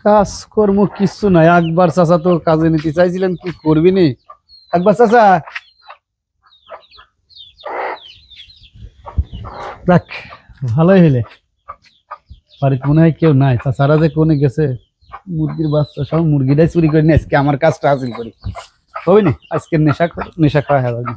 কাজকর্ম কিছু নাই। একবার চাচা তো কাজে নিতে চাইছিলেন, কি করবি নি একবার চাচা? দেখ ভালোই হইলে, বাড়িতে মনে হয় কেউ নাই, চাচারা যে কোনে গেছে, মুরগির বাচ্চা সব মুরগিটাই চুরি করে নিয়ে আজকে আমার কাজটা হাসিল করি, হবে নি? আজকে নেশা খাওয়া হবে না।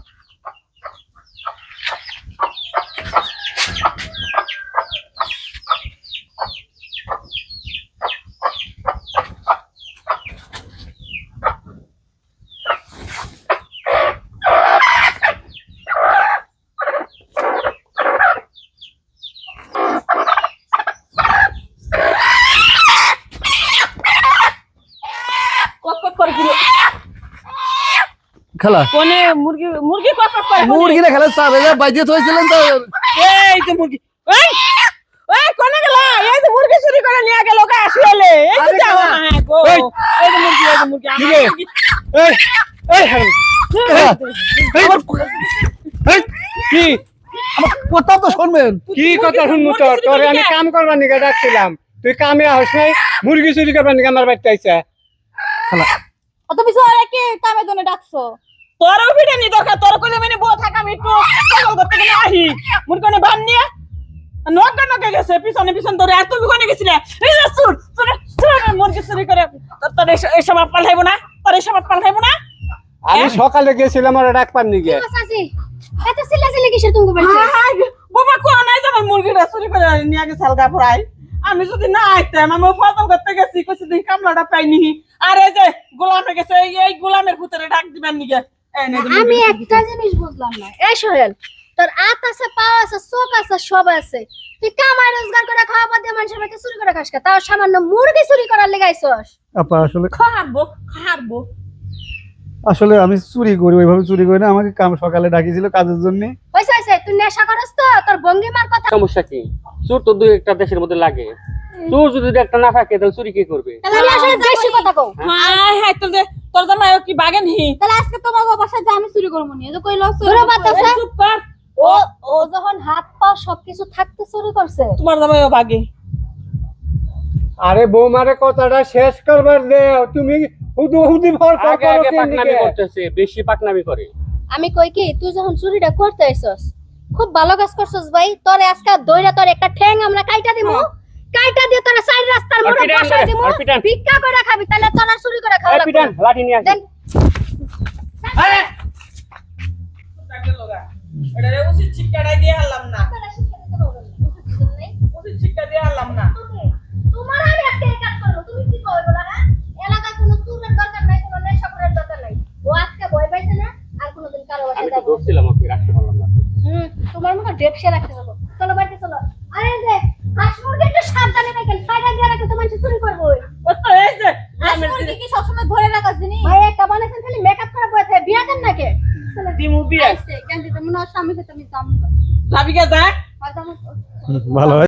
খেলা কোনে মুরগি মুরগি কত করে মুরগি না খেলা চাবে যা বাইজে থইছিলেন তো। এই যে মুরগি এই এই কোনে গেল? এই যে মুরগি চুরি করে নিয়ে গেল কা আসলে এই যে যাও হ্যাঁ গো এই যে মুরগি আমার মুরগি এই এই হারাম এই কি আমার কথা তো শুনবেন। কি কথা শুনবো? তোর আমি কাম করবার নিকে ডাকছিলাম, তুই কামে আসছ নাই, মুরগি চুরি করবার নিকে আমার বাড়িতে আইছে। খেলা অত কিছু আর কি কামে জন্য ডাকছো? তোরও ভিড়ে নি দরকার, তোর কোলে মানে বউ থাকা আমি একটু সকল করতে গেলে আহি মুরগি ভান নিয়ে নকে গেছে পিছনে পিছনে ধরে। আর তুমি কোনে গেছিলে? এই যে চুর চুর মুরগি চুরি করে তোর এসব পাল্টাইবো না, তোর এসব পাল্টাইবো না। আমি সকালে গেছিলাম আর ডাকবার নিকে। চাচি এত চিল্লাচিল্লি কিসের তুমি বাড়িতে? বাবা কোন নাই যে আমার মুরগিটা চুরি করে নিয়ে গেছে হালকা পড়াই। আমি যদি না আইতাম, আমি ফসল করতে গেছি কইছি দিন কামলাটা পাইনি। আর এই যে গোলামে গেছে, এই গোলামের ভিতরে ডাক দিবেন নিকে। আমি একটা জিনিস বুঝলাম না, এই সোহেল তোর হাত আছে, পা আছে, চোখ আছে, সব আছে, তুই কামাই রোজগার করে খাওয়া বাদ দিয়ে মানুষের বাড়িতে চুরি করে খাস কা? তাও সামান্য মুরগি চুরি করার লেগাইছস? আপা আসলে খারবো আসলে আমি চুরি করি, ওইভাবে চুরি করি না। আমাকে কাম সকালে ডাকিছিল কাজের জন্য। হইছে হইছে, তুই নেশা করস তো? তোর ভঙ্গিমার কথা সমস্যা কি? চোর তো দুই একটা দেশের মধ্যে লাগে, চোর যদি একটা না থাকে তাহলে চুরি কি করবে? তাহলে আসলে বেশি কথা কও। হ্যাঁ হ্যাঁ তোর জামাই কি বাগেন হি? তাহলে আজকে তোমার বাসায় যে আমি চুরি করব নি, এই যে কইলো চুরি বাতাসে চুপ কর। ও ও যখন হাত পা সবকিছু থাকতে চুরি করছে। তোমার জামাইও বাগে। আরে বৌমারে কথাটা শেষ করবার দে, তুমি হুদু হুদি ভর আগে আগে পাকনামি করতেছে, বেশি পাকনামি করে। আমি কই কি তুই যখন চুরিটা করতে আইছস খুব ভালো কাজ করছস ভাই। তোরে আজকে দইরা তোর একটা ঠ্যাং আমরা কাইটা দিমু, কাইটা দিয়ে তোরে সাইড রাস্তার মোড়ে বসাই দিমু, ভিক্ষা করে খাবি, তাহলে তোর আর চুরি করে খাওয়া লাগবে না। লাঠি নিয়ে আসেন। আরে এটা উচিত শিক্ষাটাই দিয়ে হারলাম না, উচিত শিক্ষা দিয়ে হারলাম না। তোমার আমি আজকে এই কাজ করব, তুমি কি কইবো না? এলাকায় কোনো চুরের দরকার নাই, কোনো নেশাখোরের দরকার নাই। ও আজকে ভয় পাইছে না, আর কোনোদিন কারো বাসায় আমি তো যাবে না। ধরছিলাম, ওকে রাখতে পারলাম না। তোমার মুখে ডেপসে রাখতে হবে। চলো বাড়িতে চলো। আরে যে হাঁস মুরগি একটু সাবধানে রাখেন, সাইডে দিয়ে রাখলে তো মানুষ চুরি করবে। ও তো এই যে হাঁস মুরগি কি সবসময় ধরে রাখা জিনিস? ভাই একটা বানাইছেন খালি মেকআপ করে বসে, বিয়া দেন নাকি? দিমু বিয়ে কেন দিতে মনে হয় স্বামী খেতে আমি দাম ভাবি কে যা ভালো হয়।